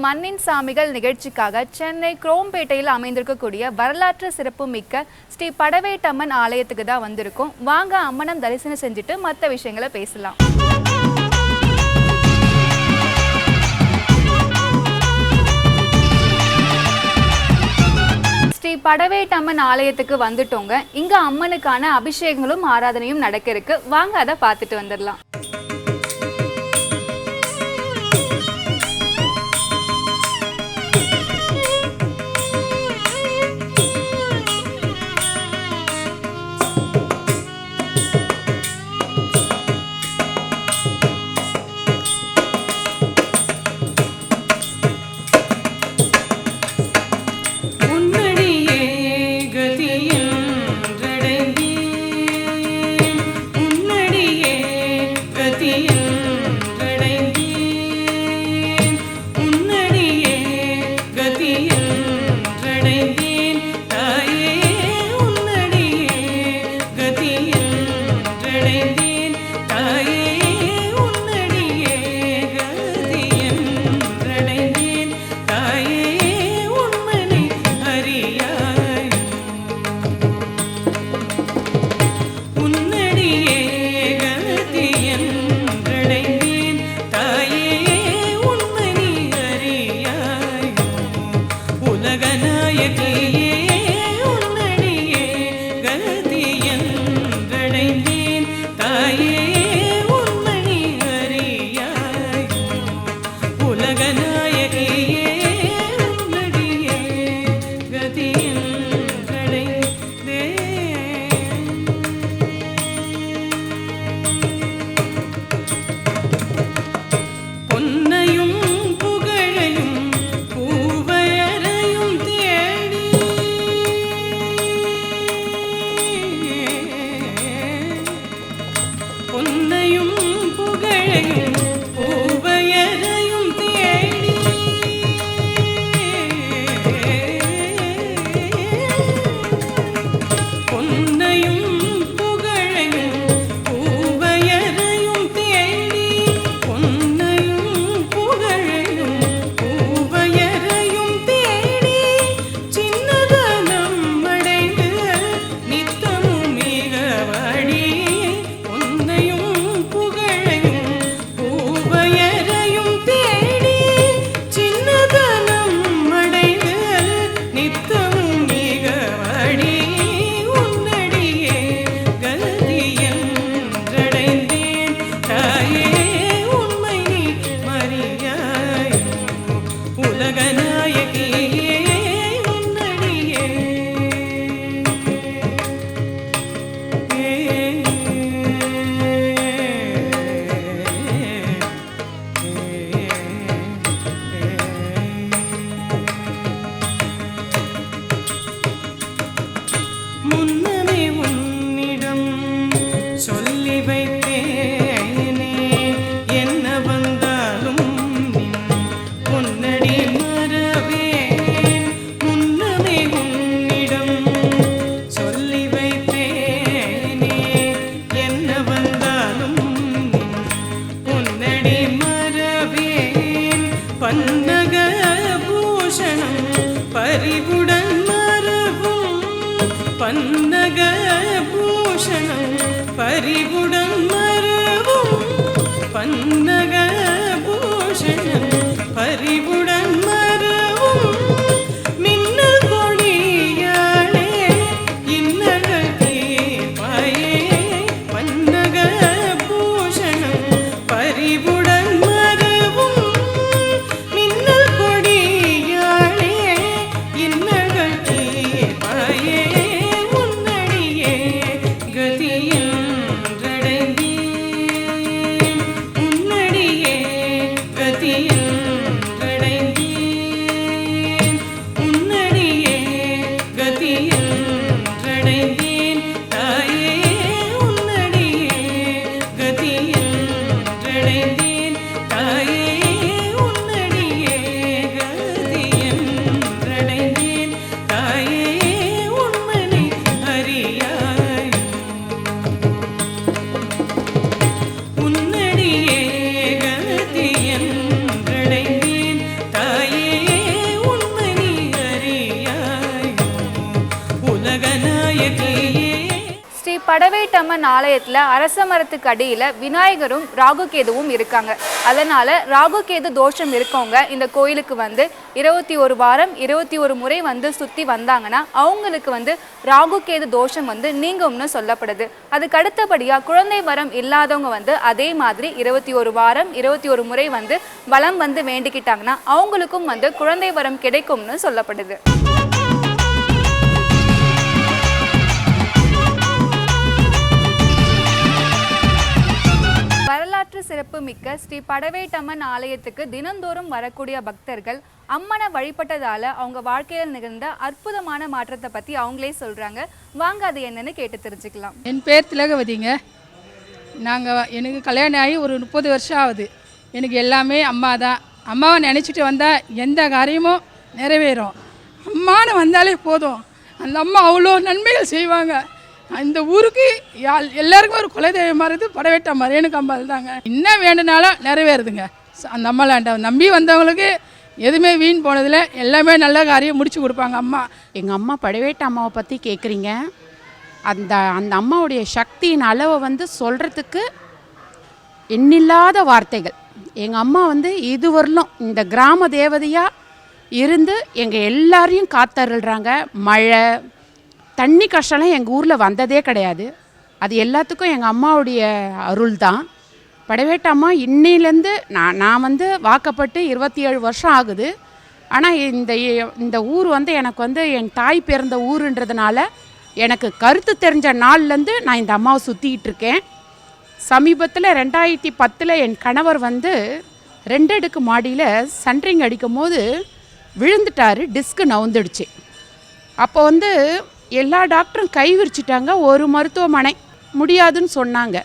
மண்ணின் சாமிகள் நிகழ்ச்சிக்காக சென்னை குரோம்பேட்டையில் அமைந்திருக்கக்கூடிய வரலாற்று சிறப்பு மிக்க ஸ்ரீ படவேட்டம்மன் ஆலயத்துக்கு தான் வந்திருக்கோம். வாங்க அம்மனம் தரிசனம் செஞ்சுட்டு மற்ற விஷயங்களை பேசலாம். ஸ்ரீ படவேட்டம்மன் ஆலயத்துக்கு வந்துட்டோங்க. இங்க அம்மனுக்கான அபிஷேகங்களும் ஆராதனையும் நடக்க இருக்கு. வாங்க அதை பார்த்துட்டு வந்துடலாம். கதியின் படவேட்டம்மன் ஆலயத்தில் அரச மரத்துக்கு அடியில் விநாயகரும் ராகுகேதுவும் இருக்காங்க. அதனால் ராகுகேது தோஷம் இருக்கவங்க இந்த கோயிலுக்கு வந்து 21 வாரம் 21 முறை வந்து சுற்றி வந்தாங்கன்னா அவங்களுக்கு ராகுகேது தோஷம் நீங்கும்னு சொல்லப்படுது. அதுக்கு அடுத்தபடியாக குழந்தை வரம் இல்லாதவங்க அதே மாதிரி 21 வாரம் 21 முறை வலம் வேண்டிக்கிட்டாங்கன்னா அவங்களுக்கும் குழந்தை வரம் கிடைக்கும்னு சொல்லப்படுது. வரலாற்று சிறப்பு மிக்க ஸ்ரீ படவேட்டம்மன் ஆலயத்துக்கு தினந்தோறும் வரக்கூடிய பக்தர்கள் அம்மனை வழிபட்டதால அவங்க வாழ்க்கையில் நிகழ்ந்த அற்புதமான மாற்றத்தை பற்றி அவங்களே சொல்கிறாங்க. வாங்க அது என்னன்னு கேட்டு தெரிஞ்சுக்கலாம். என் பேர் திலகவதிங்க. எனக்கு கல்யாணம் ஆகி ஒரு 30 வருஷம் ஆகுது. எனக்கு எல்லாமே அம்மா தான். அம்மாவை நினச்சிட்டு வந்தால் எந்த காரியமும் நிறைவேறும். அம்மானு வந்தாலே போதும். அந்த அம்மா அவ்வளோ நன்மைகள் செய்வாங்க. இந்த ஊருக்கு எல்லாருக்குமே ஒரு குலதெய்வமாக இருக்குது படவேட்டம்மா ரேணுகா அம்மா தாங்க. என்ன வேண்டுனாலும் நிறைவேறுதுங்க. அந்த அம்மாலாண்ட நம்பி வந்தவங்களுக்கு எதுவுமே வீண் போனதில் எல்லாமே நல்ல காரியம் முடிச்சு கொடுப்பாங்க அம்மா. எங்கள் அம்மா படவேட்ட அம்மாவை பற்றி கேட்குறீங்க. அந்த அம்மாவுடைய சக்தியின் அளவை சொல்கிறதுக்கு எண்ணில்லாத வார்த்தைகள். எங்கள் அம்மா இதுவரையிலும் இந்த கிராம தேவதையாக இருந்து எங்கள் எல்லாரையும் காத்தருள்றாங்க. மழை தண்ணி கஷ்டம்லாம் எங்கள் ஊரில் வந்ததே கிடையாது. அது எல்லாத்துக்கும் எங்கள் அம்மாவுடைய அருள் தான். படவேட்ட அம்மா இன்னிலேருந்து நான் வாக்கப்பட்டு 27 வருஷம் ஆகுது. ஆனால் இந்த ஊர் எனக்கு என் தாய் பிறந்த ஊருன்றதுனால எனக்கு கருத்து தெரிஞ்ச நாள்லேருந்து நான் இந்த அம்மாவை சுற்றிக்கிட்டு இருக்கேன். சமீபத்தில் 2010 என் கணவர் 2 அடுக்கு மாடியில் சென்ட்ரிங் அடிக்கும் போது விழுந்துட்டார். டிஸ்க்கு நவுந்துடுச்சு. அப்போ எல்லா டாக்டரும் கை விரிச்சிட்டாங்க. ஒரு மருத்துவமனை முடியாதுன்னு சொன்னாங்க.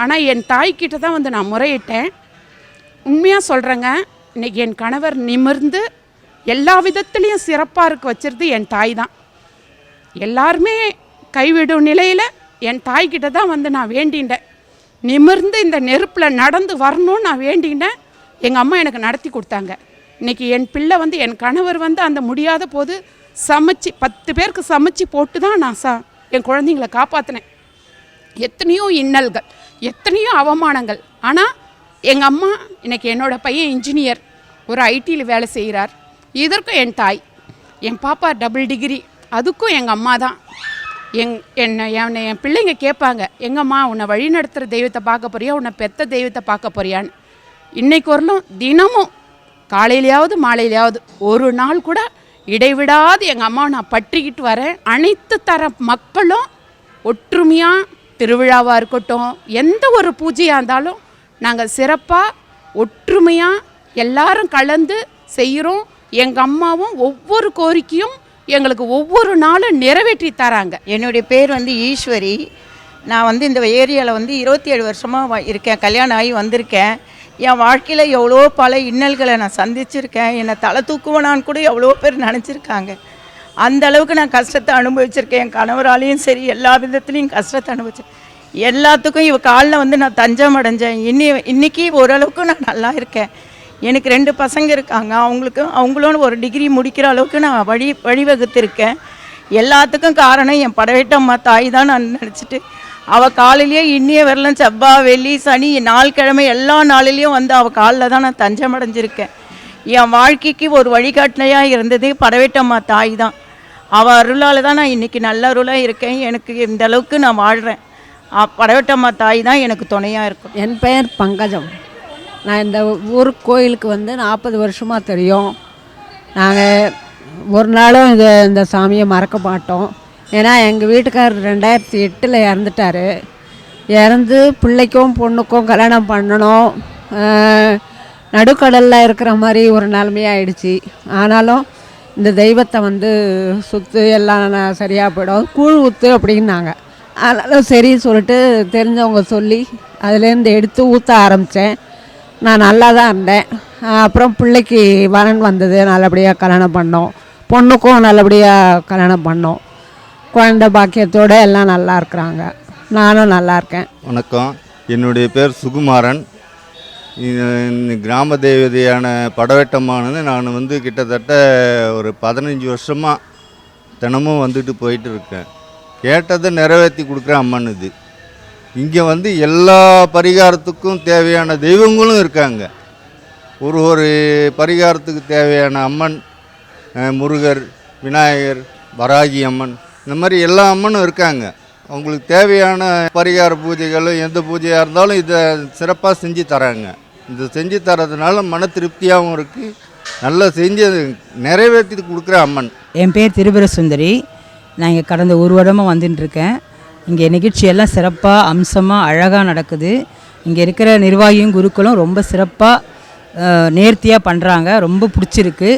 ஆனால் என் தாய்கிட்ட தான் நான் முறையிட்டேன். உண்மையாக சொல்கிறேங்க, இன்றைக்கி என் கணவர் நிமிர்ந்து எல்லா விதத்துலேயும் சிறப்பாக இருக்க வச்சுருது என் தாய் தான். எல்லாருமே கைவிடும் நிலையில் என் தாய்கிட்ட தான் நான் வேண்டிண்டேன். நிமிர்ந்து இந்த நெருப்பில் நடந்து வரணும்னு நான் வேண்டிண்டேன். எங்கள் அம்மா எனக்கு நடத்தி கொடுத்தாங்க. இன்றைக்கி என் பிள்ளை என் கணவர் அந்த முடியாத போது சமைச்சு 10 பேருக்கு சமைச்சு போட்டு தான் நான் என் குழந்தைங்களை காப்பாற்றினேன். எத்தனையோ இன்னல்கள், எத்தனையோ அவமானங்கள். ஆனால் எங்கள் அம்மா இன்றைக்கி என்னோடய பையன் இன்ஜினியர், ஒரு ஐடியில் வேலை செய்கிறார். இதற்கும் என் தாய். என் பாப்பா டபுள் டிகிரி, அதுக்கும் எங்கள் அம்மா தான். என் பிள்ளைங்க கேட்பாங்க, எங்கம்மா உன்னை வழி நடத்துகிற தெய்வத்தை பார்க்க போறியா, உன்னை பெத்த தெய்வத்தை பார்க்க போறியான்னு. இன்றைக்கு வரலும் தினமும் காலையிலையாவது மாலையிலையாவது ஒரு நாள் கூட இடைவிடாது எங்கள் அம்மாவை நான் பற்றிக்கிட்டு வரேன். அனைத்து தர மக்களும் ஒற்றுமையாக, திருவிழாவாக இருக்கட்டும், எந்த ஒரு பூஜையாக இருந்தாலும் நாங்கள் சிறப்பாக ஒற்றுமையாக எல்லாரும் கலந்து செய்கிறோம். எங்கள் அம்மாவும் ஒவ்வொரு கோரிக்கையும் எங்களுக்கு ஒவ்வொரு நாளும் நிறைவேற்றி தராங்க. என்னுடைய பேர் ஈஸ்வரி. நான் இந்த ஏரியாவில் 27 வருஷமாக இருக்கேன். கல்யாணம் ஆகி வந்திருக்கேன். என் வாழ்க்கையில் எவ்வளோ பல இன்னல்களை நான் சந்திச்சிருக்கேன். என்னை தலை தூக்குவனான்னு கூட எவ்வளோ பேர் நினச்சிருக்காங்க. அந்த அளவுக்கு நான் கஷ்டத்தை அனுபவிச்சிருக்கேன். என் கணவராலையும் சரி எல்லா விதத்துலேயும் கஷ்டத்தை அனுபவிச்சேன். எல்லாத்துக்கும் இவ காலில் நான் தஞ்சம் அடைஞ்சேன். இன்றைக்கி ஓரளவுக்கு நான் நல்லா இருக்கேன். எனக்கு 2 பசங்க இருக்காங்க. அவங்களோட ஒரு டிகிரி முடிக்கிற அளவுக்கு நான் வழிவகுத்திருக்கேன். எல்லாத்துக்கும் காரணம் என் படவேட்டம்மா தாய் தான் நான் நினச்சிட்டு, அவள் காலையிலேயே இன்னிய வரலாம் செவ்வாய் வெள்ளி சனி 4 கிழமை எல்லா நாளிலையும் அவள் காலில் தான் நான் தஞ்சம் அடைஞ்சிருக்கேன். என் வாழ்க்கைக்கு ஒரு வழிகாட்டினையாக இருந்தது படவேட்டம்மா தாய் தான். அவள் அருளால் தான் நான் இன்றைக்கி நல்ல அருளாக இருக்கேன். எனக்கு இந்த அளவுக்கு நான் வாழ்கிறேன். படவேட்டம்மா தாய் தான் எனக்கு துணையாக இருக்கும். என் பெயர் பங்கஜம். நான் இந்த ஊர் கோயிலுக்கு 40 வருஷமாக தெரியும். நாங்கள் ஒரு நாளும் இந்த சாமியை மறக்க மாட்டோம். ஏன்னா எங்கள் வீட்டுக்காரர் 2008 இறந்துட்டார். இறந்து பிள்ளைக்கும் பொண்ணுக்கும் கல்யாணம் பண்ணணும். நடுக்கடலில் இருக்கிற மாதிரி ஒரு நிலைமையாயிடுச்சு. ஆனாலும் இந்த தெய்வத்தை சுற்று எல்லாம் சரியாக போயிடும், கூழ் ஊற்று அப்படின்னாங்க. அதனால சரின்னு சொல்லிட்டு தெரிஞ்சவங்க சொல்லி அதுலேருந்து எடுத்து ஊற்ற ஆரம்பித்தேன். நான் நல்லா தான் இருந்தேன். அப்புறம் பிள்ளைக்கு வரன் வந்தது, நல்லபடியாக கல்யாணம் பண்ணோம். பொண்ணுக்கும் நல்லபடியாக கல்யாணம் பண்ணோம். குழந்தை பாக்கியத்தோடு எல்லாம் நல்லா இருக்கிறாங்க. நானும் நல்லா இருக்கேன். வணக்கம், என்னுடைய பேர் சுகுமாரன். கிராம தேவதையான படவேட்டம்மானது நான் கிட்டத்தட்ட ஒரு 15 வருஷமாக தினமும் வந்துட்டு போயிட்டு இருக்கேன். கேட்டதை நிறைவேற்றி கொடுக்குற அம்மன் இது. இங்கே வந்து எல்லா பரிகாரத்துக்கும் தேவையான தெய்வங்களும் இருக்காங்க. ஒரு பரிகாரத்துக்கு தேவையான அம்மன், முருகர், விநாயகர், வராகி அம்மன், இந்த மாதிரி எல்லா அம்மனும் இருக்காங்க. அவங்களுக்கு தேவையான பரிகார பூஜைகளும் எந்த பூஜையாக இருந்தாலும் இதை சிறப்பாக செஞ்சு தராங்க. இது செஞ்சு தரதுனால மன திருப்தியாகவும் இருக்குது. நல்லா செஞ்சு நிறைவேற்றி கொடுக்குற அம்மன். என் பேர் திரிபுர சுந்தரி. நான் இங்கே கடந்த ஒரு வருடமாக வந்துட்டுருக்கேன். இங்கே நிகழ்ச்சியெல்லாம் சிறப்பாக அம்சமாக அழகாக நடக்குது. இங்கே இருக்கிற நிர்வாகியும் குருக்களும் ரொம்ப சிறப்பாக நேர்த்தியாக பண்ணுறாங்க. ரொம்ப பிடிச்சிருக்கு.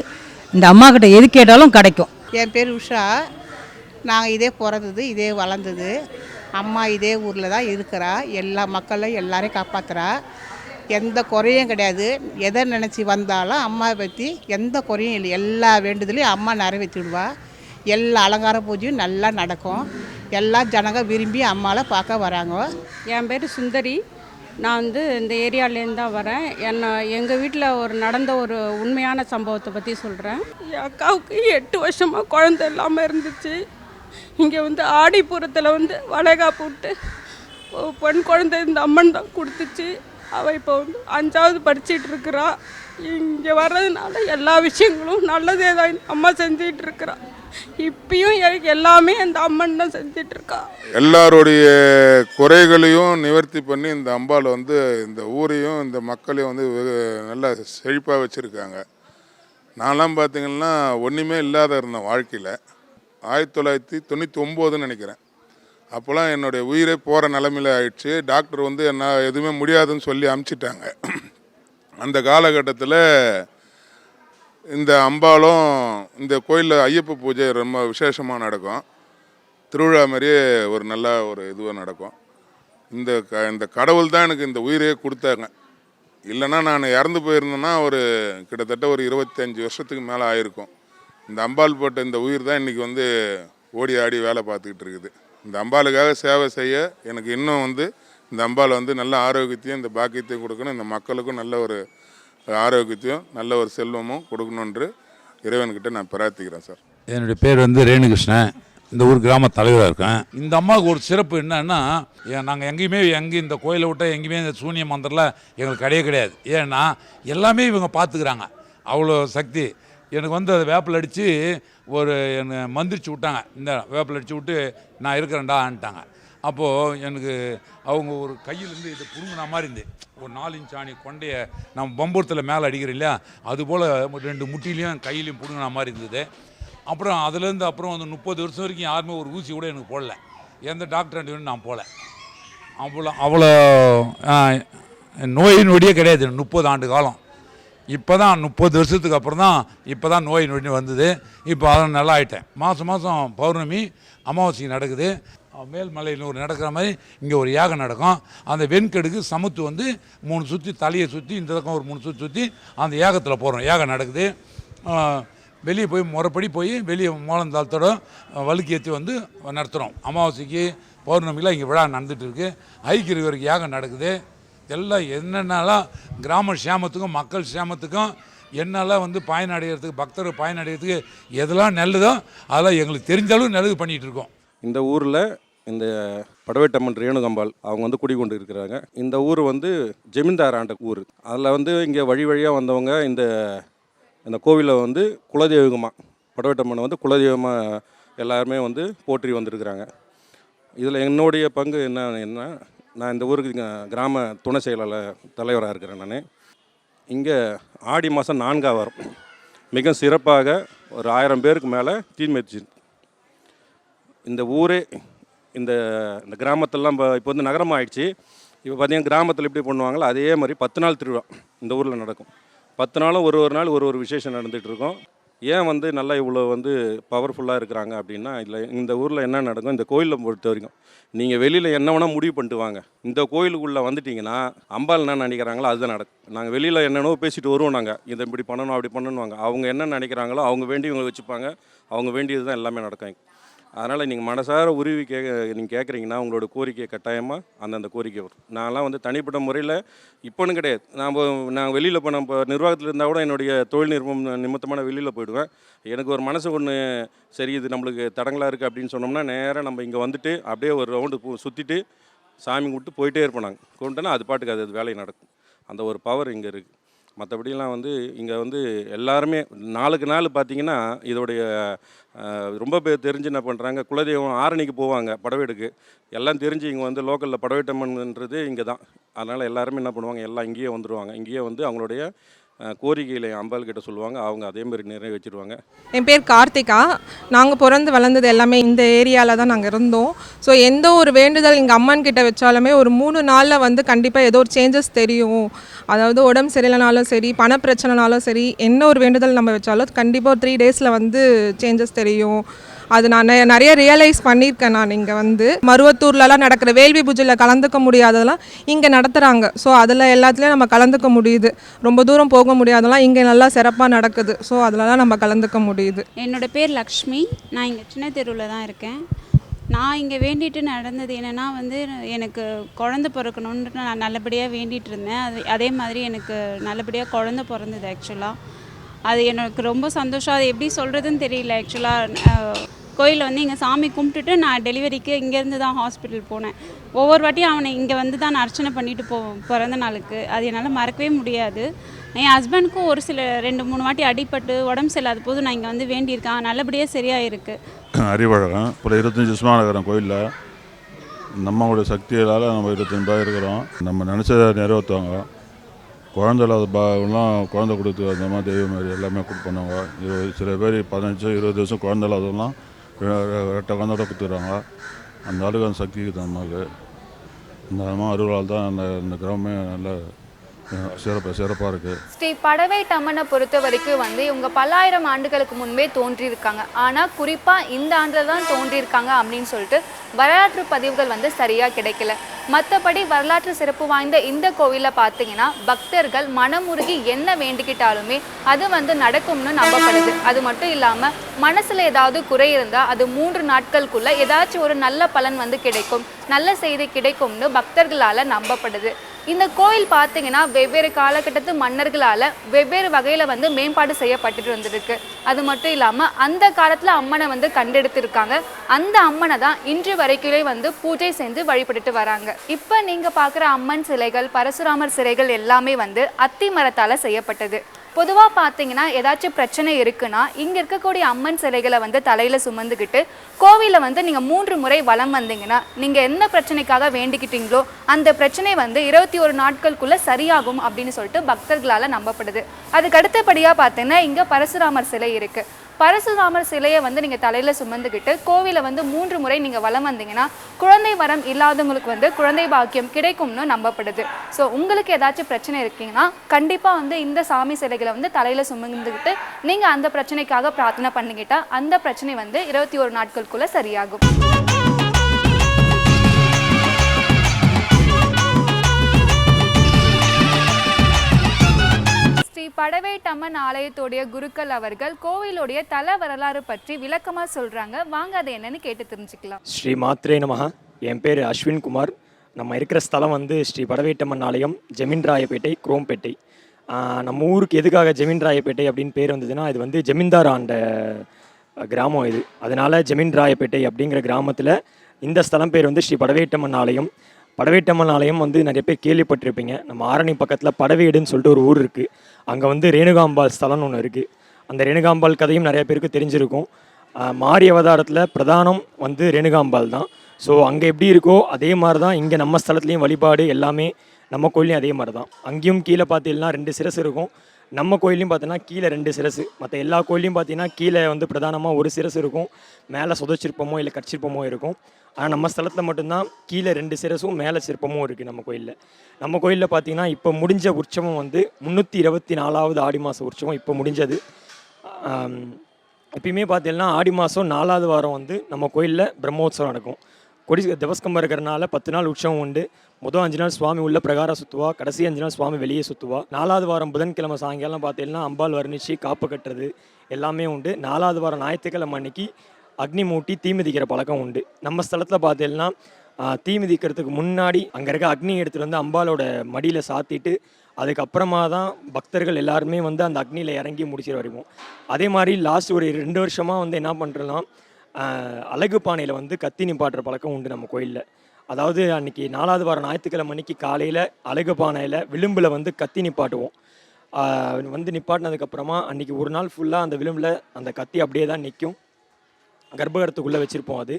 இந்த அம்மாக்கிட்ட எது கேட்டாலும் கிடைக்கும். என் பேர் உஷா. நாங்கள் இதே பிறந்தது, இதே வளர்ந்தது. அம்மா இதே ஊரில் தான் இருக்கிறா. எல்லா மக்களையும் எல்லாரையும் காப்பாற்றுறா. எந்த குறையும் கிடையாது. எதை நினச்சி வந்தாலும் அம்மாவை பற்றி எந்த குறையும் இல்லை. எல்லா வேண்டுதலையும் அம்மா நிறைவேற்றிடுவா. எல்லா அலங்கார பூஜையும் நல்லா நடக்கும். எல்லா ஜனங்க விரும்பி அம்மாவை பார்க்க வராங்க. என் பேர் சுந்தரி. நான் வந்து இந்த ஏரியாவிலேருந்து தான் வரேன். எங்கள் வீட்டில் நடந்த ஒரு உண்மையான சம்பவத்தை பற்றி சொல்கிறேன். என் அக்காவுக்கு 8 வருஷமாக குழந்தை இல்லாமல் இருந்துச்சு. இங்கே வந்து ஆடிப்புறத்தில் வந்து வளைகாப்பு விட்டு பெண் குழந்தை இந்த அம்மன் தான் கொடுத்துச்சு. அவள் இப்போ வந்து 5வது படிச்சிட்டு இருக்கிறா. இங்கே வர்றதுனால எல்லா விஷயங்களும் நல்லதே தான் அம்மா செஞ்சிட்டு இருக்கிறா. இப்பயும் எனக்கு எல்லாமே அந்த அம்மன் தான் செஞ்சிட்ருக்கா. எல்லாருடைய குறைகளையும் நிவர்த்தி பண்ணி இந்த அம்பாள் வந்து இந்த ஊரையும் இந்த மக்களையும் வந்து நல்லா செழிப்பாக வச்சுருக்காங்க. நான்லாம் பார்த்திங்கன்னா ஒன்றுமே இல்லாத இருந்தேன் வாழ்க்கையில். 1999 நினைக்கிறேன். அப்போலாம் என்னுடைய உயிரே போகிற நிலமையில் ஆயிடுச்சு. டாக்டர் வந்து என்ன எதுவுமே முடியாதுன்னு சொல்லி அமுச்சிட்டாங்க. அந்த காலகட்டத்தில் இந்த அம்பாலும் இந்த கோயிலில் ஐயப்ப பூஜை ரொம்ப விசேஷமாக நடக்கும். திருவிழா மாதிரியே ஒரு நல்ல ஒரு இதுவாக நடக்கும். இந்த கடவுள் தான் எனக்கு இந்த உயிரையே கொடுத்தாங்க. இல்லைன்னா நான் இறந்து போயிருந்தேன்னா கிட்டத்தட்ட ஒரு 25 வருஷத்துக்கு மேலே ஆயிருக்கும். இந்த அம்பாள் போட்ட இந்த உயிர் தான் இன்றைக்கி வந்து ஓடி ஆடி வேலை பார்த்துக்கிட்டு இருக்குது. இந்த அம்பாளுக்காக சேவை செய்ய எனக்கு இன்னும் வந்து இந்த அம்பாள் வந்து நல்ல ஆரோக்கியத்தையும் இந்த பாக்கியத்தையும் கொடுக்கணும். இந்த மக்களுக்கும் நல்ல ஒரு ஆரோக்கியத்தையும் நல்ல ஒரு செல்வமும் கொடுக்கணுன்று இறைவன்கிட்ட நான் பிரார்த்திக்கிறேன் சார். என்னுடைய பேர் வந்து ரேணுகிருஷ்ணன். இந்த ஊர் கிராம தலைவராக இருக்கேன். இந்த அம்மாவுக்கு ஒரு சிறப்பு என்னன்னா, நாங்கள் எங்கேயுமே இந்த கோயிலை விட்டால் எங்கேயுமே இந்த சூனிய மந்திரம்லாம் எங்களுக்கு கிடையாது. ஏன்னா எல்லாமே இவங்க பார்த்துக்கிறாங்க. அவ்வளோ சக்தி. எனக்கு வந்து அதை வேப்பில் அடித்து என்னை மந்திரிச்சு விட்டாங்க. இந்த வேப்பில் அடித்து விட்டு நான் இருக்கிறேன்டான்ட்டாங்க. அப்போது எனக்கு அவங்க ஒரு கையிலேருந்து இதை புடுங்கின மாதிரி இருந்து ஒரு 4 இன்ச் ஆணி கொண்டையை நம்ம பம்பூரத்தில் மேலே அடிக்கிறோம் இல்லையா, அதுபோல் 2 முட்டிலையும் கையிலையும் புடுங்கின மாதிரி இருந்தது. அப்புறம் அதுலேருந்து அப்புறம் வந்து 30 வருஷம் வரைக்கும் யாருமே ஒரு ஊசி கூட எனக்கு போடல. எந்த டாக்டர் நான் போகல. அவ்வளோ நோய் நொடியே கிடையாது 30 ஆண்டு காலம். இப்போ தான் 30 வருஷத்துக்கு அப்புறம் தான் இப்போ தான் நோய் நொடி வந்தது. இப்போ அதெல்லாம் நல்லா ஆகிட்டேன். மாதம் பௌர்ணமி அமாவாசைக்கு நடக்குது. மேல்மலையில் ஒரு நடக்கிற மாதிரி இங்கே ஒரு யாகம் நடக்கும். அந்த வெண்கடுக்கு சமத்து வந்து 3 சுற்றி தலையை சுற்றி இந்த பக்கம் ஒரு 3 சுற்றி அந்த யாகத்தில் போகிறோம். யாகம் நடக்குது. வெளியே போய் முறைப்படி போய் வெளியே மோளந்தாளத்தோட வழுக்கி ஏற்றி வந்து நடத்துகிறோம். அமாவாசைக்கு பௌர்ணமியில் இங்கே விழா நடந்துகிட்டு இருக்குது. ஐக்கியருக்கு யாகம் நடக்குது. எல்லாம் என்னென்னலாம் கிராம சேமத்துக்கும் மக்கள் சேமத்துக்கும் என்னெல்லாம் வந்து பயனடைகிறதுக்கு பக்தர் பயனடைகிறதுக்கு எதெல்லாம் நல்லதோ அதெல்லாம் எங்களுக்கு தெரிஞ்சாலும் நல்லது பண்ணிகிட்டு இருக்கோம். இந்த ஊரில் இந்த படவேட்டம்மன் ரேணுகம்பாள் அவங்க வந்து குடிகொண்டு இருக்கிறாங்க. இந்த ஊர் வந்து ஜமீன்தார் ஆண்ட ஊர். அதில் வந்து இங்கே வழியாக வந்தவங்க இந்த கோவிலை வந்து குலதெய்வமாக படவேட்டம்மனை வந்து குலதெய்வமாக எல்லாருமே வந்து போற்றி வந்திருக்கிறாங்க. இதில் என்னுடைய பங்கு என்ன நான் இந்த ஊருக்கு கிராம துணை செயலாளர் தலைவராக இருக்கிறேன். நான் இங்கே ஆடி மாதம் 4ஆம் வாரம் மிக சிறப்பாக ஒரு 1000 பேருக்கு மேலே தீமிதிச்சு இந்த ஊரே இந்த கிராமத்திலலாம் இப்போ வந்து நகரமாக ஆயிடுச்சு. இப்போ பார்த்தீங்கன்னா கிராமத்தில் எப்படி பண்ணுவாங்களோ அதே மாதிரி 10 நாள் திருவிழா இந்த ஊரில் நடக்கும். 10 நாளும் ஒரு நாள் ஒரு விசேஷம் நடந்துகிட்டு இருக்கும். ஏன் வந்து நல்லா இவ்வளோ வந்து பவர்ஃபுல்லாக இருக்கிறாங்க அப்படின்னா, இல்லை இந்த ஊரில் என்ன நடக்கும், இந்த கோயிலில் பொறுத்த வரைக்கும் நீங்கள் வெளியில் என்ன வேணால் முடிவு பண்ணிட்டு வாங்க, இந்த கோயிலுக்குள்ளே வந்துட்டிங்கன்னா அம்பாள் என்ன நினைக்கிறாங்களோ அதுதான் நடக்கும். நாங்கள் வெளியில் என்னென்னவோ பேசிட்டு வருவோம். நாங்கள் இதை இப்படி பண்ணணும் அப்படி பண்ணணுவாங்க. அவங்க என்ன நினைக்கிறாங்களோ அவங்க வேண்டி இவங்க வச்சுப்பாங்க. அவங்க வேண்டியது தான் எல்லாமே நடக்கும். அதனால் நீங்கள் மனசார உருவி நீங்கள் கேட்குறீங்கன்னா உங்களோட கோரிக்கையை கட்டாயமாக அந்தந்த கோரிக்கை வரும். நான்லாம் வந்து தனிப்பட்ட முறையில் இப்போன்னு கிடையாது. நான் வெளியில் இப்போ நம்ம நிர்வாகத்தில் இருந்தால் கூட என்னுடைய தொழில் நிமித்தமாக வெளியில் போயிடுவேன். எனக்கு ஒரு மனசு ஒன்று சரி இது நம்மளுக்கு தடங்களாக இருக்குது அப்படின்னு சொன்னோம்னா நேராக நம்ம இங்கே வந்துட்டு அப்படியே ஒரு ரவுண்டு சுற்றிட்டு சாமி கும்பிட்டு போயிட்டே இருப்போம். நாங்கள் கும்பிட்டோன்னா அது பாட்டுக்கு அது வேலை நடக்கும். அந்த ஒரு பவர் இங்கே இருக்குது. மற்றபடிலாம் வந்து இங்கே வந்து எல்லாருமே நாளுக்கு நாள் பார்த்திங்கன்னா இதோடைய ரொம்ப பேர் தெரிஞ்சு என்ன பண்ணுறாங்க, குலதெய்வம் ஆரணிக்கு போவாங்க படவேடுக்கு. எல்லாம் தெரிஞ்சு இங்கே வந்து லோக்கலில் படவேட்டம்மன்றது இங்கே தான். அதனால் எல்லாருமே என்ன பண்ணுவாங்க, எல்லாம் இங்கேயே வந்துடுவாங்க. இங்கேயே வந்து அவங்களுடைய கோரிக்கைகளை அம்பாள் கிட்ட சொல்லுவாங்க. அவங்க அதேமாதிரி நிறைவேற்றிடுவாங்க. என் பேர் கார்த்திகா. நாங்கள் பிறந்து வளர்ந்தது எல்லாமே இந்த ஏரியாவில் தான் நாங்கள் இருந்தோம். ஸோ எந்த ஒரு வேண்டுதல் இங்கே அம்மன் கிட்ட வச்சாலுமே ஒரு 3 நாளில் வந்து கண்டிப்பாக ஏதோ ஒரு சேஞ்சஸ் தெரியும். அதாவது உடம்பு சரியில்லைனாலும் சரி, பண பிரச்சனைனாலும் சரி, என்ன ஒரு வேண்டுதல் நம்ம வச்சாலும் கண்டிப்பாக ஒரு 3 டேஸில் வந்து சேஞ்சஸ் தெரியும். அது நான் நிறைய ரியலைஸ் பண்ணியிருக்கேன். நான் இங்கே வந்து மருவத்தூர்லலாம் நடக்கிற வேள்வி பூஜையில் கலந்துக்க முடியாததெல்லாம் இங்கே நடத்துகிறாங்க. ஸோ அதில் எல்லாத்துலேயும் நம்ம கலந்துக்க முடியுது. ரொம்ப தூரம் போக முடியாதெல்லாம் இங்கே நல்லா சிறப்பாக நடக்குது. ஸோ அதிலலாம் நம்ம கலந்துக்க முடியுது. என்னோடய பேர் லக்ஷ்மி. நான் இங்கே சின்ன தெருவில் தான் இருக்கேன். நான் இங்கே வேண்டிட்டு நடந்தது என்னென்னா வந்து எனக்கு குழந்தை பிறக்கணுன்ட்டு நான் நல்லபடியாக வேண்டிகிட்டு இருந்தேன். அதே மாதிரி எனக்கு நல்லபடியாக குழந்தை பிறந்தது. ஆக்சுவலாக அது எனக்கு ரொம்ப சந்தோஷம். அது எப்படி சொல்கிறதுன்னு தெரியல. ஆக்சுவலாக கோயிலில் வந்து இங்கே சாமி கும்பிட்டுட்டு நான் டெலிவரிக்கு இங்கேருந்து தான் ஹாஸ்பிட்டல் போனேன். ஒவ்வொரு வாட்டியும் அவனை இங்கே வந்து தான் நான் அர்ச்சனை பண்ணிட்டு பிறந்த நாளுக்கு. அது என்னால் மறக்கவே முடியாது. என் ஹஸ்பண்டுக்கும் ஒரு சில 2-3 வாட்டி அடிபட்டு உடம்பு சரியில்லாத போது நான் இங்கே வந்து வேண்டியிருக்கேன். நல்லபடியாக சரியாக இருக்குது. அறிவழகன். இப்போ 25 வருஷமாக இருக்கிறோம் கோயிலில். நம்மளோட சக்தியால் நம்ம 25 பேர் இருக்கிறோம். நம்ம நினச்சதை நிறைவேற்றுவாங்க. குழந்தை இல்லாதலாம் குழந்தை கொடுத்து அந்த மாதிரி தெய்வம் மாதிரி எல்லாமே கொடுப்பாங்க. சில பேர் 15-20 வருஷம் குழந்தை இல்லாதவங்களாம் 2 குழந்தையோட கொடுத்துட்றாங்க. அந்த அளவுக்கு அந்த சக்திக்கு தகுந்த இந்த அருளால் தான் அந்த கிராமமே நல்ல சிறப்பாக இருக்குது. ஸ்ரீ படவேட்டம்மனை பொறுத்த வரைக்கும் வந்து இவங்க பல்லாயிரம் ஆண்டுகளுக்கு முன்பே தோன்றியிருக்காங்க. ஆனால் குறிப்பாக இந்த ஆண்டில் தான் தோன்றியிருக்காங்க அப்படின்னு சொல்லிட்டு வரலாற்று பதிவுகள் வந்து சரியாக கிடைக்கல. மற்றபடி வரலாற்று சிறப்பு வாய்ந்த இந்த கோவிலில் பார்த்தீங்கன்னா பக்தர்கள் மனமுருகி என்ன வேண்டிக்கிட்டாலுமே அது வந்து நடக்கும்னு நம்பப்படுது. அது மட்டும் இல்லாமல் மனசில் ஏதாவது குறை இருந்தால் அது 3 நாட்களுக்குள்ளே ஏதாச்சும் ஒரு நல்ல பலன் வந்து கிடைக்கும், நல்ல செய்தி கிடைக்கும்னு பக்தர்களால் நம்பப்படுது. இந்த கோயில் பார்த்தீங்கன்னா வெவ்வேறு காலகட்டத்து மன்னர்களால் வெவ்வேறு வகையில் வந்து மேம்பாடு செய்யப்பட்டுட்டு வந்துருக்கு. அது மட்டும் இல்லாமல் அந்த காலத்தில் அம்மனை வந்து கண்டெடுத்திருக்காங்க. அந்த அம்மனை தான் இன்று வரைக்குமே வந்து பூஜை செஞ்சு வழிபட்டுட்டு வராங்க. இப்போ நீங்கள் பார்க்குற அம்மன் சிலைகள், பரசுராமர் சிலைகள் எல்லாமே வந்து அத்தி மரத்தால் செய்யப்பட்டது. பொதுவாக பார்த்தீங்கன்னா ஏதாச்சும் பிரச்சனை இருக்குன்னா இங்கே இருக்கக்கூடிய அம்மன் சிலைகளை வந்து தலையில் சுமந்துக்கிட்டு கோவிலில் வந்து நீங்கள் 3 முறை வலம் வந்தீங்கன்னா நீங்கள் என்ன பிரச்சனைக்காக வேண்டிக்கிட்டீங்களோ அந்த பிரச்சனை வந்து 21 நாட்களுக்குள்ளே சரியாகும் அப்படின்னு சொல்லிட்டு பக்தர்களால் நம்பப்படுது. அதுக்கு அடுத்தபடியாக பார்த்தீங்கன்னா இங்கே பரசுராமர் சிலை இருக்குது. பரசுராமர் சிலையை வந்து நீங்கள் தலையில் சுமந்துக்கிட்டு கோவிலை வந்து 3 முறை நீங்கள் வலம் வந்தீங்கன்னா குழந்தை வரம் இல்லாதவங்களுக்கு வந்து குழந்தை பாக்கியம் கிடைக்கும்னு நம்பப்படுது. ஸோ உங்களுக்கு ஏதாச்சும் பிரச்சனை இருக்கீங்கன்னா கண்டிப்பாக வந்து இந்த சாமி சிலைகளை வந்து தலையில் சுமந்துக்கிட்டு நீங்கள் அந்த பிரச்சனைக்காக பிரார்த்தனை பண்ணிக்கிட்டால் அந்த பிரச்சனை வந்து 21 நாட்களுக்குள்ளே சரியாகும். ஸ்ரீ படவேட்டம்மன் ஆலயத்துடைய குருக்கள் அவர்கள் கோவிலுடைய தல வரலாறு பற்றி விளக்கமாக சொல்கிறாங்க. வாங்க அதை என்னன்னு கேட்டு தெரிஞ்சுக்கலாம். ஸ்ரீ மாத்ரே நமஹ. என் பேர் அஸ்வின் குமார். நம்ம இருக்கிற ஸ்தலம் வந்து ஸ்ரீ படவேட்டம்மன் ஆலயம், ஜமீன்ராயப்பேட்டை, குரோம்பேட்டை. நம்ம ஊருக்கு எதுக்காக ஜமீன்ராயப்பேட்டை அப்படின்னு பேர் வந்ததுன்னா இது வந்து ஜமீன்தார் ஆண்ட கிராமம் இது. அதனால் ஜமீன்ராயப்பேட்டை அப்படிங்கிற கிராமத்தில் இந்த ஸ்தலம் பேர் வந்து ஸ்ரீ படவேட்டம்மன் ஆலயம். படவேட்டம்மன் ஆலயம் வந்து நிறைய பேர் கேள்விப்பட்டிருப்பீங்க. நம்ம ஆரணி பக்கத்தில் படவேடுன்னு சொல்லிட்டு ஒரு ஊர் இருக்குது. அங்கே வந்து ரேணுகாம்பாள் ஸ்தலம்னு ஒன்று இருக்குது. அந்த ரேணுகாம்பாள் கதையும் நிறைய பேருக்கு தெரிஞ்சிருக்கும். மாரி அவதாரத்தில் பிரதானம் வந்து ரேணுகாம்பாள் தான். ஸோ அங்கே எப்படி இருக்கோ அதே மாதிரி தான் இங்கே நம்ம ஸ்தலத்துலேயும் வழிபாடு எல்லாமே நம்ம கோயிலையும் அதே மாதிரி தான். அங்கேயும் கீழே பார்த்தீங்கன்னா 2 சிரசு இருக்கும். நம்ம கோயிலையும் பார்த்தீங்கன்னா கீழே 2 சிரசு. மற்ற எல்லா கோயிலையும் பார்த்தீங்கன்னா கீழே வந்து பிரதானமாக ஒரு சிரசு இருக்கும், மேலே சுதச்சிருப்பமோ இல்லை கட்சிருப்பமோ இருக்கும். ஆனால் நம்ம ஸ்தலத்தில் மட்டும்தான் கீழே 2 சிரசும் மேலே சிற்பமும் இருக்குது நம்ம கோயிலில். நம்ம கோயிலில் பார்த்தீங்கன்னா இப்போ முடிஞ்ச உற்சவம் வந்து 324வது ஆடி மாத உற்சவம் இப்போ முடிஞ்சது. எப்பயுமே பார்த்தீங்கன்னா ஆடி மாதம் 4வது வாரம் வந்து நம்ம கோயிலில் பிரம்மோத்சவம் நடக்கும். கொடி திவஸ்கம்பம் இருக்கிறனால 10 நாள் உற்சவம் உண்டு. முதல் 5 நாள் சுவாமி உள்ள பிரகாரம் சுற்றுவா, கடைசி 5 நாள் சுவாமி வெளியே சுற்றுவா. 4வது வாரம் புதன்கிழமை சாயங்காலம் பார்த்தீங்கன்னா அம்பாள் வர்ணிச்சு காப்பு கட்டுறது எல்லாமே உண்டு. 4வது வாரம் ஞாயிற்றுக்கிழமை அன்னைக்கு அக்னி மூட்டி தீ மிதிக்கிற பழக்கம் உண்டு. நம்ம ஸ்தலத்தில் பார்த்தீங்கன்னா தீ மிதிக்கிறதுக்கு முன்னாடி அங்கே இருக்க அக்னி எடுத்துகிட்டு வந்து அம்பாலோட மடியில் சாத்திட்டு அதுக்கப்புறமா தான் பக்தர்கள் எல்லாருமே வந்து அந்த அக்னியில் இறங்கி முடிச்சிட்டு வருவோம். அதே மாதிரி லாஸ்ட் ஒரு 2 வருஷமாக வந்து என்ன பண்ணுறோன்னா அழகு பானையில் வந்து கத்தி நிப்பாட்டுற பழக்கம் உண்டு நம்ம கோயிலில். அதாவது அன்றைக்கி 4வது வாரம் ஞாயிற்றுக்கிழமை அன்னைக்கு காலையில் அழகு பானையில் விளிம்பில் வந்து கத்தி நிப்பாட்டுவோம். வந்து நிப்பாட்டினதுக்கப்புறமா அன்றைக்கி ஒரு நாள் ஃபுல்லாக அந்த விளிம்பில் அந்த கத்தி அப்படியே தான் நிற்கும். கர்ப்பகிரகத்துக்குள்ளே வச்சுருப்போம். அது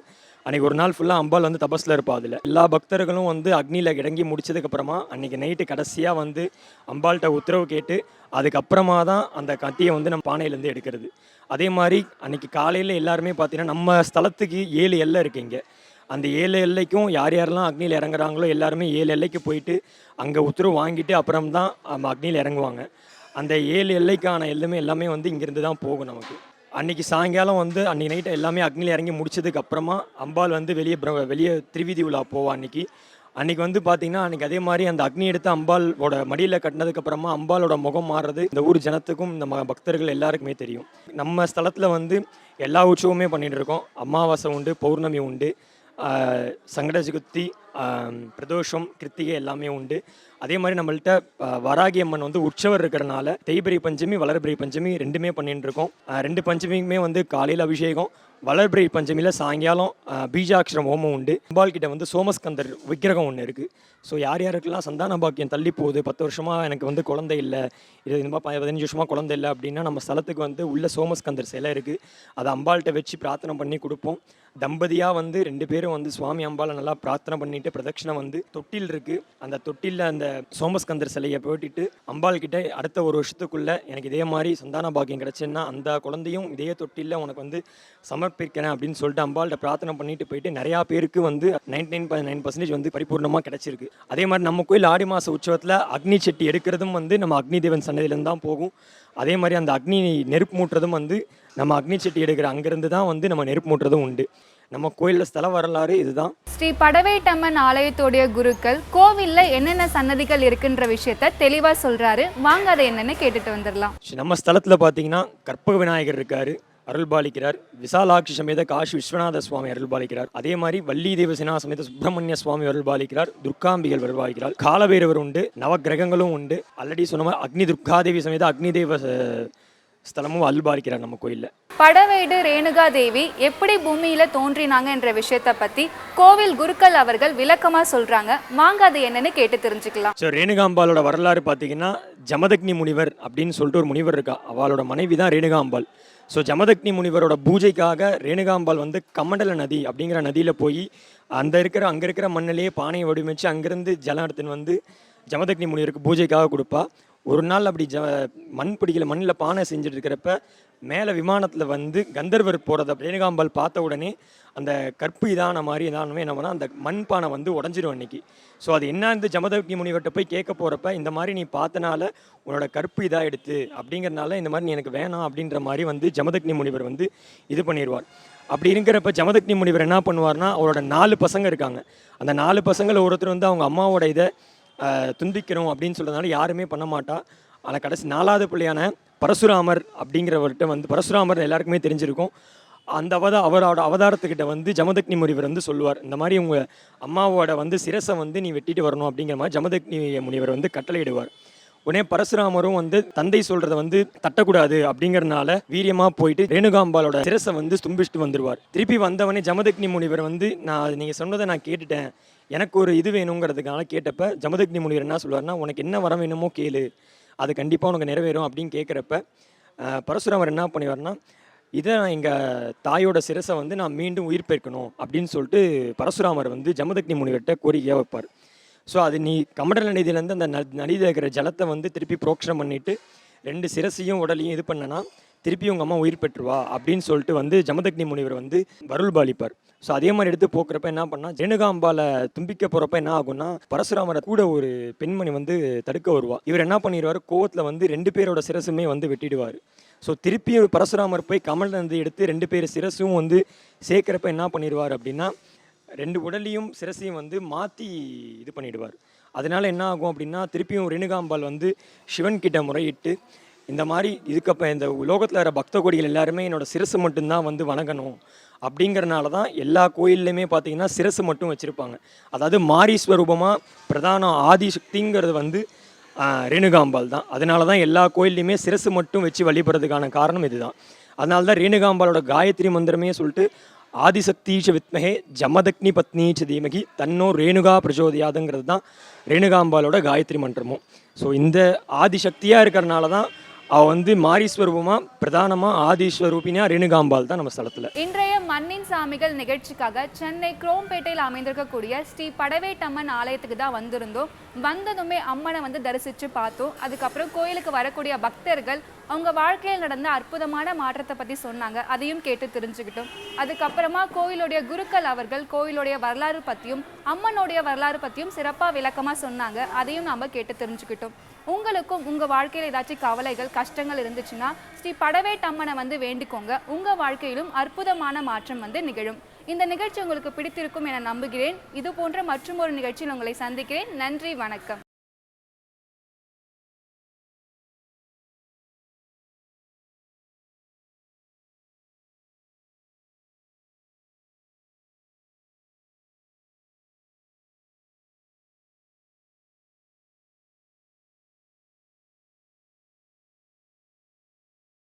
அன்றைக்கி ஒரு நாள் ஃபுல்லாக அம்பாள் வந்து தபஸில் இருப்பா. அதில் எல்லா பக்தர்களும் வந்து அக்னியில் இறங்கி முடிச்சதுக்கப்புறமா அன்றைக்கி நைட்டு கடைசியாக வந்து அம்பாள்கிட்ட உத்தரவு கேட்டு அதுக்கப்புறமா தான் அந்த கத்தியை வந்து நம்ம பானையிலேருந்து எடுக்கிறது. அதே மாதிரி அன்றைக்கி காலையில் எல்லாருமே பார்த்திங்கன்னா நம்ம ஸ்தலத்துக்கு 7 எல்லை இருக்குது. இங்கே அந்த 7 எல்லைக்கும் யார் யாரெல்லாம் அக்னியில் இறங்குறாங்களோ எல்லாருமே 7 எல்லைக்கு போயிட்டு அங்கே உத்தரவு வாங்கிட்டு அப்புறம் தான் அக்னியில் இறங்குவாங்க. அந்த 7 எல்லைக்கான எல்லாமே வந்து இங்கேருந்து தான் போகும் நமக்கு. அன்றைக்கி சாயங்காலம் வந்து அன்றைக்கி நைட்டு எல்லாமே அக்னியில் இறங்கி முடிச்சதுக்கு அப்புறமா அம்பாள் வந்து வெளியே திருவீதி உலா போவா. அன்றைக்கி வந்து பார்த்திங்கன்னா அன்றைக்கி அதே மாதிரி அந்த அக்னி எடுத்து அம்பாளோட மடியில் கட்டினதுக்கப்புறமா அம்பாளோட முகம் மாறுறது இந்த ஊர் ஜனத்துக்கும் இந்த பக்தர்கள் எல்லாருக்குமே தெரியும். நம்ம ஸ்தலத்தில் வந்து எல்லா உற்சவமே பண்ணிகிட்டு இருக்கோம். அமாவாசை உண்டு, பௌர்ணமி உண்டு, சங்கட சதுர்த்தி, பிரதோஷம், கிருத்திகை எல்லாமே உண்டு. அதே மாதிரி நம்மள்ட்ட வராகி அம்மன் வந்து உற்சவர் இருக்கிறனால தேய்பிரை பஞ்சமி, வளர்பிரை பஞ்சமி ரெண்டுமே பண்ணிட்டு இருக்கோம். 2 பஞ்சமிக்குமே வந்து காலையில் அபிஷேகம், வளர்பிரை பஞ்சமியில் சாயங்காலம் பீஜாட்சரம் ஹோமம் உண்டு. அம்பாள் கிட்ட வந்து சோமஸ்கந்தர் விக்கிரகம் ஒன்று இருக்குது. ஸோ யார் யாருக்கெல்லாம் சந்தான பாக்கியம் தள்ளி போகுது, 10 வருஷமாக எனக்கு வந்து குழந்தை இல்லை, இது இந்த மாதிரி 15 வருஷமாக குழந்தை இல்லை அப்படின்னா நம்ம ஸ்தலத்துக்கு வந்து உள்ள சோமஸ்கந்தர் சிலை இருக்குது. அதை அம்பாள்கிட்ட வச்சு பிரார்த்தனை பண்ணி கொடுப்போம். தம்பதியாக வந்து 2 பேரும் வந்து சுவாமி அம்பாளை நல்லா பிரார்த்தனை பண்ணிட்டு பிரதட்சணை வந்து தொட்டில் இருக்குது. அந்த தொட்டிலில் அந்த சோமஸ்கந்தர் சிலையை போட்டிட்டு அம்பாள் கிட்ட அடுத்த 1 வருஷத்துக்குள்ளே எனக்கு இதே மாதிரி சந்தான பாக்கியம் கிடச்சுன்னா அந்த குழந்தையும் இதே தொட்டிலில் உனக்கு வந்து சமர்ப்பிக்கிறேன் அப்படின்னு சொல்லிட்டு அம்பாள்கிட்ட பிரார்த்தனை பண்ணிட்டு போயிட்டு நிறையா பேருக்கு வந்து 99.9% வந்து பரிபூர்ணமாக கிடச்சிருக்கு. அதே மாதிரி நம்ம கோயில் ஆடி மாத உற்சவத்தில் அக்னி செட்டி எடுக்கிறதும் வந்து நம்ம அக்னி தேவன் சன்னதியிலேருந்து தான் போகும். அதே மாதிரி அந்த அக்னி நெருப்பு மூட்டுறதும் வந்து நம்ம அக்னி செட்டி எடுக்கிற அங்கேருந்து தான் வந்து நம்ம நெருப்பு மூட்டுறதும் உண்டு. நம்ம கோயிலில் ஸ்தல வரலாறு இதுதான். ஸ்ரீ படவேட்டம்மன் ஆலயத்துடைய குருக்கள் கோவிலில் என்னென்ன சன்னதிகள் இருக்குன்ற விஷயத்த தெளிவாக சொல்கிறாரு. வாங்க அதை என்னென்னு கேட்டுட்டு வந்துடலாம். நம்ம ஸ்தலத்தில் பார்த்தீங்கன்னா கற்பக விநாயகர் இருக்கார், அருள்பாலிக்கிறார். விசாலாட்சி சமேத காஷி விஸ்வநாத சுவாமி அருள்பாலிக்கிறார். அதே மாதிரி வள்ளி தேவசேனா சமேத சுப்பிரமணிய சுவாமி அருள்பாலிக்கிறார். துர்காம்பிகள் அருள்பாலிக்கிறார். காலபைரவர் உண்டு, நவகிரகங்களும் உண்டு. ஆல்ரெடி சொன்ன மாதிரி அக்னி துர்காதேவி சமேத அக்னி தேவ ஸ்தலமும் அருள்பாலிக்கிறார் நம்ம கோயிலில். படவேடு ரேணுகா தேவி எப்படி பூமியில தோன்றினாங்க என்ற விஷயத்தை பத்தி கோவில் குருக்கள் அவர்கள் விளக்கமா சொல்றாங்க. வாங்க அது என்னன்னு கேட்டு தெரிஞ்சுக்கலாம். ஸோ ரேணுகாம்பாலோட வரலாறு பார்த்தீங்கன்னா ஜமதக்னி முனிவர் அப்படின்னு சொல்லிட்டு ஒரு முனிவர் இருக்கா. அவளோட மனைவி தான் ரேணுகாம்பாள். ஸோ ஜமதக்னி முனிவரோட பூஜைக்காக ரேணுகாம்பாள் வந்து கமண்டல நதி அப்படிங்கிற நதியில் போய் அங்கே இருக்கிற மண்ணிலேயே பானையை வடிவமைச்சு அங்கேருந்து ஜலம் எடுத்துன்னு வந்து ஜமதக்னி முனிவருக்கு பூஜைக்காக கொடுப்பா. ஒரு நாள் அப்படி மண் பிடிக்கல, மண்ணில் பானை செஞ்சுட்டு இருக்கிறப்ப மேலே விமானத்தில் வந்து கந்தர்வர் போகிறத ரேணுகாம்பாள் பார்த்த உடனே அந்த கற்பு இதான மாதிரி இதானவே என்ன பண்ணால் அந்த மண் பானை வந்து உடஞ்சிடும் அன்னைக்கு. ஸோ அது என்ன ஜமதக்னி முனிவர்கிட்ட போய் கேட்க போகிறப்ப இந்த மாதிரி நீ பார்த்தனால உன்னோட கற்பு இதாக எடுத்து அப்படிங்கிறனால இந்த மாதிரி நீ எனக்கு வேணாம் அப்படின்ற மாதிரி வந்து ஜமதக்னி முனிவர் வந்து இது பண்ணிடுவார். அப்படி இருக்கிறப்ப ஜமதக்னி முனிவர் என்ன பண்ணுவார்னா அவரோட 4 பசங்க இருக்காங்க. அந்த 4 பசங்களை ஒருத்தர் வந்து அவங்க அம்மாவோட இதை துண்டிக்கணும் அப்படின்னு சொல்கிறதுனால யாருமே பண்ண மாட்டா. ஆனால் கடைசி 4வது பிள்ளையான பரசுராமர் அப்படிங்கிறவர்கிட்ட வந்து பரசுராமர் எல்லாருக்குமே தெரிஞ்சிருக்கும். அந்த அவரோட அவதாரத்துக்கிட்ட வந்து ஜமதக்னி முனிவர் வந்து சொல்லுவார், இந்த மாதிரி உங்கள் அம்மாவோட வந்து சிரசை வந்து நீ வெட்டிட்டு வரணும் அப்படிங்கிற மாதிரி ஜமதக்னி முனிவர் வந்து கட்டளையிடுவார். உடனே பரசுராமரும் வந்து தந்தை சொல்கிறத வந்து தட்டக்கூடாது அப்படிங்கிறனால வீரியமாக போயிட்டு ரேணுகாம்பாலோட சிரசை வந்து தும்பிச்சுட்டு வந்துடுவார். திருப்பி வந்தவனே ஜமதக்னி முனிவர் வந்து நீங்கள் சொன்னதை நான் கேட்டுட்டேன், எனக்கு ஒரு இது வேணுங்கிறதுக்கான கேட்டப்ப ஜமதக்னி முனிவர் என்ன சொல்லுவார்னா, உனக்கு என்ன வரம் வேணுமோ கேளு, அது கண்டிப்பாக உனக்கு நிறைவேறும் அப்படின்னு கேட்குறப்ப பரசுராமர் என்ன பண்ணிவார்னா, இதை எங்கள் தாயோட சிரசை வந்து நான் மீண்டும் உயிர் பெருக்கணும் அப்படின்னு சொல்லிட்டு பரசுராமர் வந்து ஜமதக்னி முனிவர்கிட்ட கோரிக்கையாக வைப்பார். ஸோ அது நீ கமண்டல நதியிலேருந்து அந்த நதியில் இருக்கிற ஜலத்தை வந்து திருப்பி புரோக்ஷனம் பண்ணிவிட்டு 2 சிரசையும் உடலையும் இது பண்ணனா திருப்பி உங்கள் அம்மா உயிர் பெற்றுவா அப்படின்னு சொல்லிட்டு வந்து ஜமதக்னி முனிவர் வந்து அருள்பாலிப்பார். ஸோ அதே மாதிரி எடுத்து போக்குறப்ப என்ன பண்ணால் ரேணுகாம்பாலை தும்பிக்க போகிறப்ப என்ன ஆகும்னா பரசுராமரை கூட ஒரு பெண்மணி வந்து தடுக்க வருவா. இவர் என்ன பண்ணிடுவார், கோவத்தில் வந்து 2 பேரோட சிரசுமே வந்து வெட்டிடுவார். ஸோ திருப்பி பரசுராமர் போய் கமல் நந்தி எடுத்து 2 பேர் சிரசும் வந்து சேர்க்குறப்ப என்ன பண்ணிடுவார் அப்படின்னா 2 உடலையும் சிரசையும் வந்து மாற்றி இது பண்ணிடுவார். அதனால என்ன ஆகும் அப்படின்னா திருப்பியும் ரேணுகாம்பாள் வந்து சிவன் கிட்ட முறையிட்டு இந்த மாதிரி இதுக்கப்போ இந்த உலோகத்தில் இருக்கிற பக்த கோடிகள் எல்லாருமே என்னோட சிரசு மட்டும்தான் வந்து வணங்கணும் அப்படிங்கிறனால தான் எல்லா கோயில்லையுமே பார்த்தீங்கன்னா சிரசு மட்டும் வச்சுருப்பாங்க. அதாவது மாரீஸ்வரூபமாக பிரதான ஆதிசக்திங்கிறது வந்து ரேணுகாம்பாள் தான். அதனால தான் எல்லா கோயில்லையுமே சிரசு மட்டும் வச்சு வழிபடுறதுக்கான காரணம் இதுதான். அதனால தான் ரேணுகாம்பாளோட காயத்ரி மந்திரமே சொல்லிட்டு ஆதிசக்தீஷ வித்மகே ஜமதக்னி பத்னீச்ச தீமகி தன்னோ ரேணுகா பிரச்சோதயாதுங்கிறது தான் ரேணுகாம்பாலோட காயத்ரி மந்திரமும். ஸோ இந்த ஆதிசக்தியாக இருக்கிறனால தான் அவள் வந்து மாரீஸ்வரூபமாக பிரதானமாக ஆதிஸ்வரூபினியாக ரேணுகாம்பாள் தான் நம்ம ஸ்தலத்தில். இன்றைய மண்ணின் சாமிகள் நிகழ்ச்சிக்காக சென்னை குரோம்பேட்டையில் அமைந்திருக்கக்கூடிய ஸ்ரீ படவேட்டம்மன் ஆலயத்துக்கு தான் வந்திருந்தோம். வந்ததுமே அம்மனை வந்து தரிசித்து பார்த்தோம். அதுக்கப்புறம் கோயிலுக்கு வரக்கூடிய பக்தர்கள் அவங்க வாழ்க்கையில் நடந்த அற்புதமான மாற்றத்தை பற்றி சொன்னாங்க. அதையும் கேட்டு தெரிஞ்சுக்கிட்டோம். அதுக்கப்புறமா கோயிலுடைய குருக்கள் அவர்கள் கோயிலுடைய வரலாறு பற்றியும் அம்மனுடைய வரலாறு பற்றியும் சிறப்பாக விளக்கமாக சொன்னாங்க. அதையும் நாம் கேட்டு தெரிஞ்சுக்கிட்டோம். உங்களுக்கும் உங்கள் வாழ்க்கையில் ஏதாச்சும் கவலைகள் கஷ்டங்கள் இருந்துச்சுன்னா ஸ்ரீ படவேட்டம்மனை வந்து வேண்டிக்கோங்க. உங்கள் வாழ்க்கையிலும் அற்புதமான மாற்றம் வந்து நிகழும். இந்த நிகழ்ச்சி உங்களுக்கு பிடித்திருக்கும் என நம்புகிறேன். இது போன்ற மற்றும் ஒரு நிகழ்ச்சியில் உங்களை சந்திக்கிறேன். நன்றி, வணக்கம்.